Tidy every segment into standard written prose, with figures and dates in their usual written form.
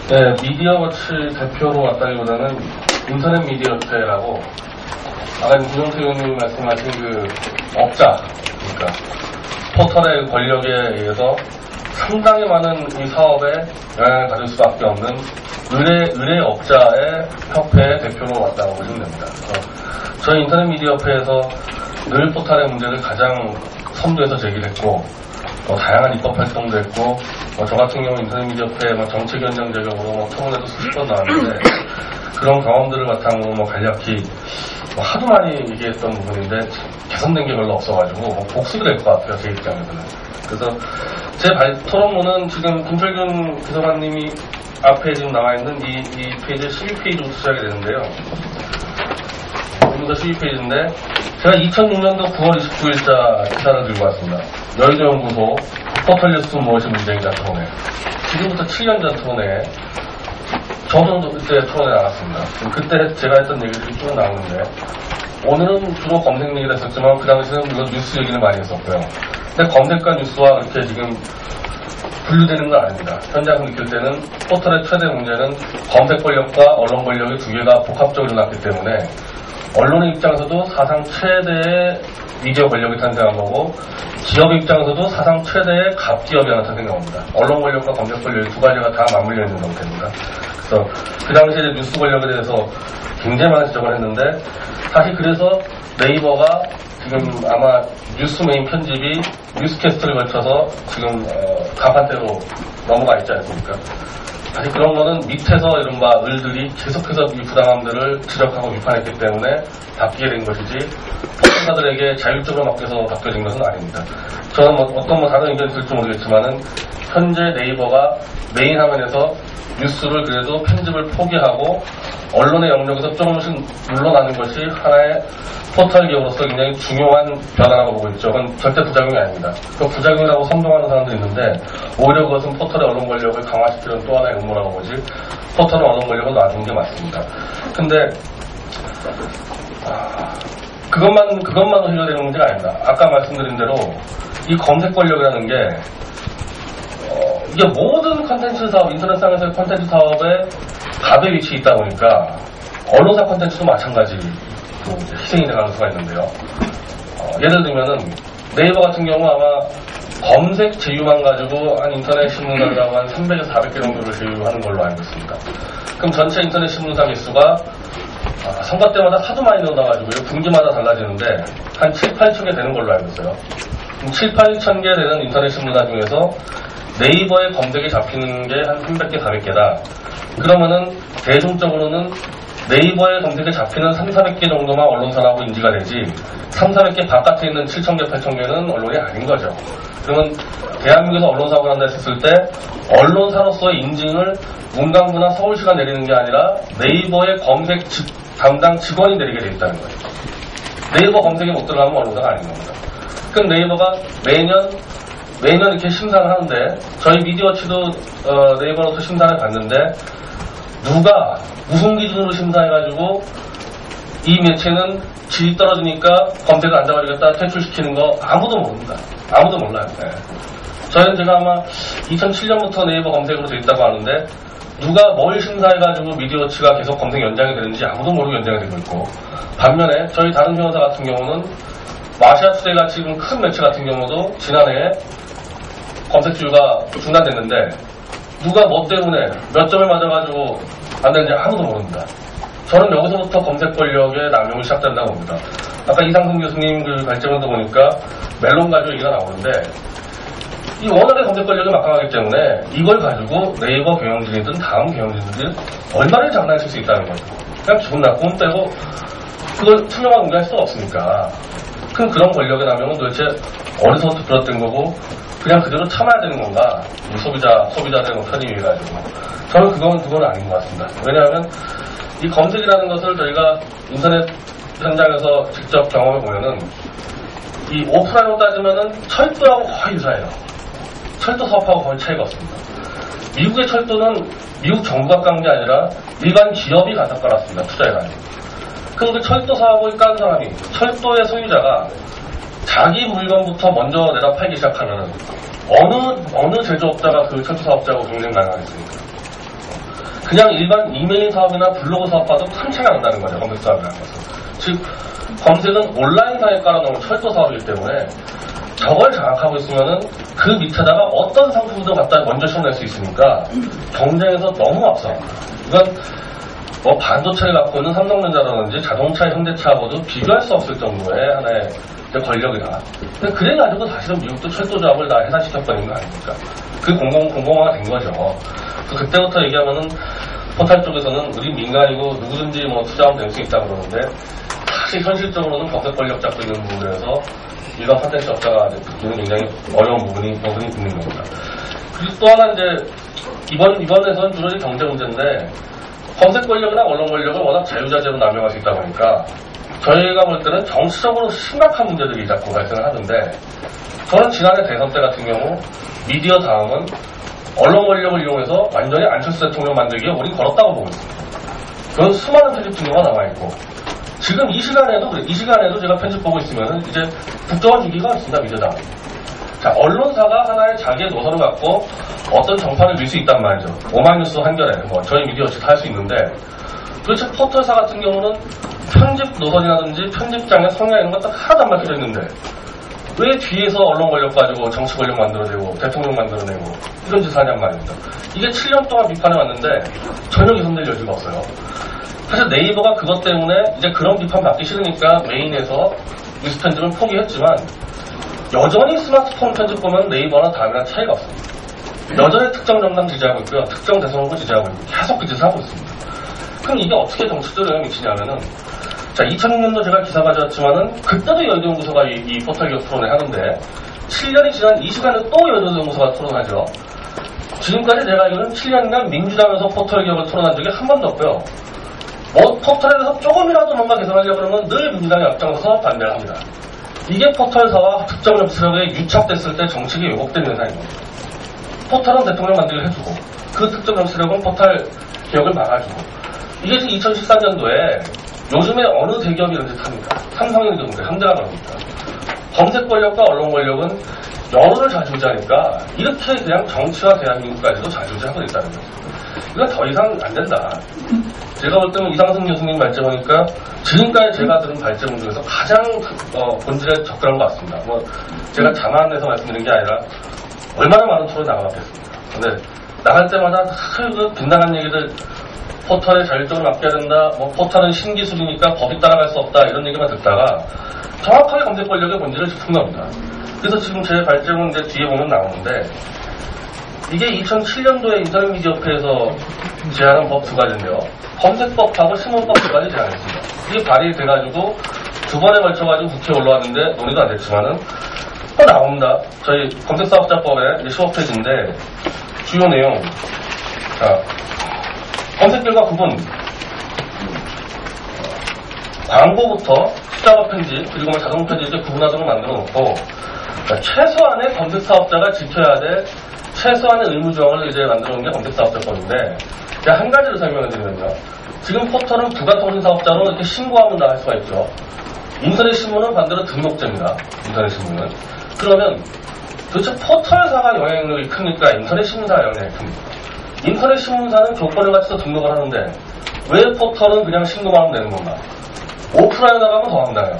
네, 미디어워치 대표로 왔다기보다는 인터넷 미디어협회라고 아까 김용태 의원님 말씀하신 그 업자, 그러니까 포털의 권력에 의해서 상당히 많은 이 사업에 영향을 가질 수밖에 없는 의뢰업자의 협회의 대표로 왔다고 보시면 됩니다. 그래서 저희 인터넷 미디어협회에서 늘 포털의 문제를 가장 선두에서 제기했고 다양한 입법 활동도 했고 저 같은 경우 인터넷 미디어협회 정책위원장 자격으로 청문회도 수십 번 나왔는데 그런 경험들을 바탕으로 간략히 하도 많이 얘기했던 부분인데 개선된 게 별로 없어가지고 복습이 될 것 같아요, 제 입장에서는. 그래서 제 토론문은 지금 김철균 비서관님이 앞에 지금 나와 있는 이 페이지 12페이지부터 시작이 되는데요. 여기서 12페이지인데 제가 2006년도 9월 29일자 기사를 들고 왔습니다. 여의도연구소 포털뉴스 무엇이 문제인가 토론회. 지금부터 7년 전 토론회에 저도 그때 토론회 나갔습니다. 그때 제가 했던 얘기들이 쭉 나오는데 오늘은 주로 검색 얘기를 했었지만 그 당시에는 물론 뉴스 얘기를 많이 했었고요. 근데 검색과 뉴스와 그렇게 지금 분류되는 건 아닙니다. 현장에서 느낄 때는 포털의 최대 문제는 검색 권력과 언론 권력이 두 개가 복합적으로 일어났기 때문에 언론의 입장에서도 사상 최대의 미디어 권력이 탄생한 거고 기업의 입장에서도 사상 최대의 갑기업이 하나 탄생한 겁니다. 언론 권력과 검색 권력이 두 가지가 다 맞물려 있는 상태입니다. 그래서 그 당시에 뉴스 권력에 대해서 굉장히 많은 지적을 했는데 사실 그래서 네이버가 지금 아마 뉴스 메인 편집이 뉴스캐스트를 거쳐서 지금 가판대로 넘어가 있지 않습니까? 사실 그런 거는 밑에서 이른바 을들이 계속해서 이 부당함들을 지적하고 비판했기 때문에 바뀌게 된 것이지 포털사들에게 자율적으로 맡겨서 바뀌어진 것은 아닙니다. 저는 어떤 다른 의견이 있을지 모르겠지만은 현재 네이버가 메인 화면에서 뉴스를 그래도 편집을 포기하고 언론의 영역에서 조금씩 물러나는 것이 하나의 포털 기업으로서 굉장히 중요한 변화라고 보고 있죠. 그건 절대 부작용이 아닙니다. 그 부작용이라고 선동하는 사람들이 있는데 오히려 그것은 포털의 언론 권력을 강화시키는 또 하나의 음모라고 보지 포털은 언론 권력을 놔둔 게 맞습니다. 근데 그것만 해결되는 문제가 아닙니다. 아까 말씀드린 대로 이 검색 권력이라는 게 이게 모든 컨텐츠 사업, 인터넷상에서의 컨텐츠 사업에 갑의 위치에 있다 보니까 언론사 컨텐츠도 마찬가지로 희생이 될 가능성이 있는데요. 예를 들면은 네이버 같은 경우 아마 검색 제휴만 가지고 한 인터넷 신문사라고 한 300에서 400개 정도를 제휴하는 걸로 알고 있습니다. 그럼 전체 인터넷 신문사 개수가 선거 때마다 하도 많이 늘어나가지고요. 분기마다 달라지는데 한 7, 8천 개 되는 걸로 알고 있어요. 그럼 7, 8천 개 되는 인터넷 신문사 중에서 네이버의 검색이 잡히는 게 한 300개, 400개다. 그러면은 대중적으로는 네이버의 검색에 잡히는 3, 400개 정도만 언론사라고 인지가 되지 3, 400개 바깥에 있는 7,000개, 8,000개는 언론이 아닌 거죠. 그러면 대한민국에서 언론사고 한다 했을 때 언론사로서의 인증을 문광부나 서울시가 내리는 게 아니라 네이버의 검색 담당 직원이 내리게 돼 있다는 거예요. 네이버 검색에 못 들어가면 언론사가 아닌 겁니다. 그럼 네이버가 매년 이렇게 심사를 하는데 저희 미디어워치도 네이버로서 심사를 받는데 누가 무슨 기준으로 심사해가지고 이 매체는 질이 떨어지니까 검색을 안 잡아주겠다 퇴출시키는 거 아무도 모릅니다. 아무도 몰라요. 네. 저희는 제가 아마 2007년부터 네이버 검색으로 돼 있다고 하는데 누가 뭘 심사해가지고 미디어워치가 계속 검색 연장이 되는지 아무도 모르고 연장이 되고 있고 반면에 저희 다른 변호사 같은 경우는 마시아투데이 같이 큰 매체 같은 경우도 지난해에 검색주가 중단됐는데 누가 뭐 때문에 몇 점을 맞아가지고 안 되는지 아무도 모릅니다. 저는 여기서부터 검색 권력의 남용이 시작된다고 봅니다. 아까 이상승 교수님 그 발제문도 보니까 멜론 가지고 얘기가 나오는데 이 워낙에 검색 권력이 막강하기 때문에 이걸 가지고 네이버 경영진이든 다음 경영진들이 얼마나 장난칠 수 있다는 거죠. 그냥 기분 나쁨 빼고 그걸 투명한 공개할 수가 없으니까. 그런 권력의 남용은 도대체 어디서부터 비롯된 거고 그냥 그대로 참아야 되는 건가? 소비자들의 편입해가지고. 저는 그건 아닌 것 같습니다. 왜냐하면 이 검색이라는 것을 저희가 인터넷 현장에서 직접 경험해 보면은 이 오프라인으로 따지면은 철도하고 거의 유사해요. 철도 사업하고 거의 차이가 없습니다. 미국의 철도는 미국 정부가 깐 게 아니라 일반 기업이 갖다 깔았습니다. 투자해가지고. 그럼 그 철도 사업을 깐 사람이 철도의 소유자가 자기 물건부터 먼저 내다 팔기 시작하면 어느 제조업자가 그 철도 사업자하고 경쟁 가능하겠습니까? 그냥 일반 이메일 사업이나 블로그 사업과도 큰 차이가 난다는 거죠. 검색 사업이라는 것은. 즉 검색은 온라인상에 깔아놓은 철도 사업이기 때문에 저걸 장악하고 있으면은 그 밑에다가 어떤 상품도 갖다 먼저 실어낼 수 있으니까 경쟁에서 너무 앞서. 이건 뭐 반도체를 갖고 있는 삼성전자라든지 자동차 현대차하고도 비교할 수 없을 정도의 하나의 권력이다. 그래가지고 사실은 미국도 철도 조합을 다 해산시켰버린 거 아닙니까? 그 공공화가 된 거죠. 그래서 그때부터 얘기하면은 포탈 쪽에서는 우리 민간이고 누구든지 뭐 투자하면 될 수 있다 그러는데 사실 현실적으로는 검색 권력 잡고 있는 부분에서 일반 콘텐츠 업자가 듣기는 굉장히 어려운 부분이 있는 겁니다. 그리고 또 하나 이제 이번에서는 주로 경제 문제인데 검색 권력이나 언론 권력을 워낙 자유자재로 남용할 수 있다 보니까 저희가 볼 때는 정치적으로 심각한 문제들이 자꾸 발생을 하는데 저는 지난해 대선 때 같은 경우 미디어 다음은 언론 권력을 이용해서 완전히 안철수 대통령 만들기에 우린 걸었다고 보고 있습니다. 그런 수많은 편집 증거가 남아있고 지금 이 시간에도 제가 편집 보고 있으면 이제 국정원 주기가 있습니다. 미디어당. 자, 언론사가 하나의 자기의 노선을 갖고 어떤 정파를 밀 수 있단 말이죠. 오마이뉴스 한겨레, 뭐 저희 미디어 역시 다 할 수 있는데 도대체 포털사 같은 경우는 편집 노선이라든지 편집장의 성향 이런 것도 하나도 안 막혀져 있는데 왜 뒤에서 언론 권력 가지고 정치 권력 만들어내고 대통령 만들어내고 이런 짓을 하냔 말입니다. 이게 7년 동안 비판해 왔는데 전혀 개선될 여지가 없어요. 사실 네이버가 그것 때문에 이제 그런 비판 받기 싫으니까 메인에서 뉴스 편집을 포기했지만 여전히 스마트폰 편집 보면 네이버나 다음이랑 차이가 없습니다. 여전히 특정 정당 지지하고 있고요. 특정 대선 후보 지지하고 있고 계속 그 짓을 하고 있습니다. 그럼 이게 어떻게 정치적으로 영향을 미치냐면은 자 2006년도 제가 기사 가져왔지만은 그때도 여의도연구소가 이 포털 기업 토론을 하는데 7년이 지난 이 시간에 또 여의도연구소가 토론하죠. 지금까지 제가 알기로는 7년간 민주당에서 포털 기업을 토론한 적이 한 번도 없고요. 뭐 포털에 대해서 조금이라도 뭔가 개선하려고 그러면 늘 민주당이 앞장서서 반대를 합니다. 이게 포털사와 특정 정치력에 유착됐을 때 정책이 왜곡되는 현상입니다. 포털은 대통령 만들기를 해주고 그 특정 정치력은 포털 기업을 막아주고 이게 지금 2013년도에 요즘에 어느 대기업이 이런 짓 합니까? 삼성이 이런 짓 함대가 그럽니까? 검색 권력과 언론 권력은 여론을 좌지우지하니까 이렇게 그냥 정치와 대한민국까지도 좌지우지하고 있다는 거죠. 이건 더 이상 안 된다. 제가 볼 때는 이상승 교수님 말씀 보니까 지금까지 제가 들은 발제문 중에서 가장 본질에 접근한 것 같습니다. 뭐 제가 자만해서 말씀드린 게 아니라 얼마나 많은 토론이 나가봤겠습니다. 근데 나갈 때마다 그 빗나간 얘기들 포털에 자율적으로 맡겨야 된다. 뭐 포털은 신기술이니까 법이 따라갈 수 없다. 이런 얘기만 듣다가 정확하게 검색 권력의 본질을 짚은 겁니다. 그래서 지금 제 발제문 이제 뒤에 보면 나오는데 이게 2007년도에 인터넷미디어협회에서 제안한 법 두 가지인데요. 검색법하고 신문법 두 가지 제안했습니다. 이게 발의돼가지고 두 번에 걸쳐가지고 국회에 올라왔는데 논의도 안 됐지만은 나옵니다. 저희 검색사업자법의 15페이지인데 주요 내용. 자, 검색 결과 구분. 광고부터 숫자와 편집 그리고 뭐 자동 편집 이렇게 구분하도록 만들어 놓고 최소한의 검색 사업자가 지켜야 될 최소한의 의무 조항을 이제 만들어 놓은 게 검색 사업자법인데 제가 한 가지를 설명을 드리면요. 지금 포털은 부가통신 사업자로 이렇게 신고하면 다 할 수가 있죠. 인터넷 신문은 반대로 등록제입니다. 인터넷 신문은. 그러면 도대체 포털사가 영향력이 크니까 인터넷 신문사가 영향력이 큽니다. 인터넷 신문사는 조건을 갖춰서 등록을 하는데 왜 포털은 그냥 신고만 하면 되는 건가? 오프라인 나가면 더 황당해요.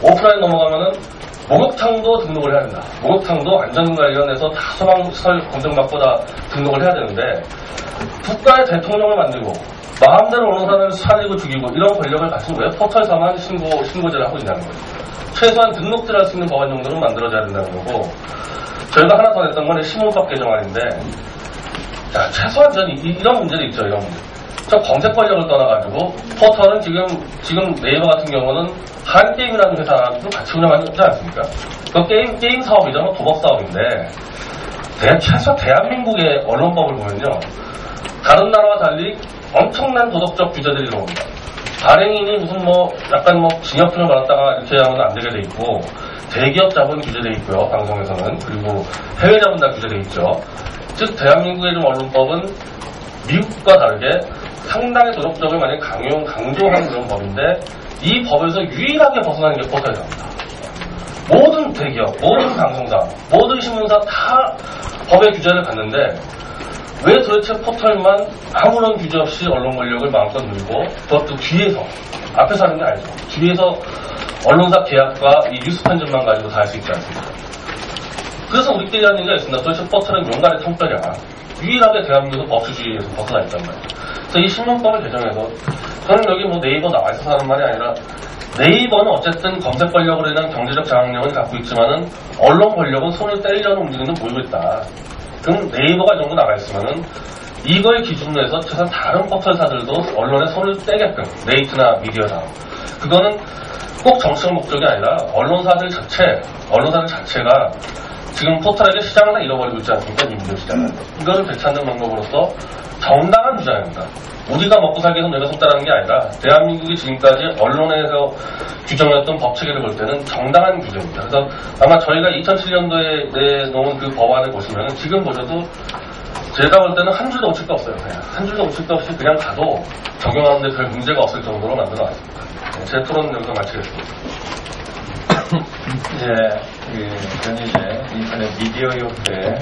오프라인 넘어가면은 목욕탕도 등록을 해야 된다. 목욕탕도 안전관련해서 다 소방시설 검증받고 다 등록을 해야 되는데 국가의 대통령을 만들고 마음대로 어느 사람을 살리고 죽이고 이런 권력을 가진 왜 포털사만 신고제를 하고 있냐는 거죠. 최소한 등록제를 할 수 있는 법안 정도는 만들어져야 된다는 거고 저희가 하나 더 냈던 건 신문법 개정안인데 자, 최소한 전 이런 문제도 있죠. 이런 문제. 저 검색 권력을 떠나가지고 포털은 지금 네이버 같은 경우는 한게임이라는 회사도 같이 운영하지 않습니까? 그 게임 사업이죠. 뭐 도박 사업인데 최소 대한민국의 언론법을 보면요. 다른 나라와 달리 엄청난 도덕적 규제들이 들어옵니다. 발행인이 무슨 뭐 약간 뭐 징역형을 받았다가 이렇게 하면 안 되게 돼 있고 대기업 자본 규제돼 있고요. 방송에서는. 그리고 해외 자본다 규제돼 있죠. 즉 대한민국의 좀 언론법은 미국과 다르게 상당히 도덕적을 많이 강조한 그런 법인데 이 법에서 유일하게 벗어나는 게 포털사입니다. 모든 대기업, 모든 방송사, 모든 신문사 다 법의 규제를 갖는데 왜 도대체 포털만 아무런 규제 없이 언론 권력을 마음껏 누리고 그것도 뒤에서, 앞에서 하는 게 아니죠. 뒤에서 언론사 계약과 이 뉴스 편집만 가지고 다 할 수 있지 않습니까? 그래서 우리끼리 하는 얘기가 있습니다. 도대체 포털은 용가의 통뼈냐. 유일하게 대한민국 법치주의에서 벗어나 있단 말이에요. 그래서 이 신문법을 개정해서 저는 여기 뭐 네이버 나와 있어서 하는 말이 아니라 네이버는 어쨌든 검색 권력으로 인한 경제적 장악력을 갖고 있지만은 언론 권력은 손을 떼려는 움직임을 보이고 있다. 그럼 네이버가 이 정도 나가 있으면은 이걸 기준으로 해서 최소한 다른 포털사들도 언론에 손을 떼게끔, 네이트나 미디어다. 그거는 꼭 정치적 목적이 아니라 언론사들 자체가 지금 포털에게 시장을 다 잃어버리고 있지 않습니까? 미디어 시장을. 이거를 되찾는 방법으로서 정당한 규제입니다. 우리가 먹고 살기 위해서 내가 속다라는 게 아니라 대한민국이 지금까지 언론에서 규정했던 법 체계를 볼 때는 정당한 규제입니다. 그래서 아마 저희가 2007년도에 내놓은 그 법안을 보시면 지금 보셔도 제가 볼 때는 한 줄도 오칠도 없어요. 그냥 한 줄도 오칠도 없이 그냥 가도 적용하는데 별 문제가 없을 정도로 만들어놨습니다. 네, 제 토론은 여기서 마치겠습니다. 이제 그 전일에 인터넷 미디어 협회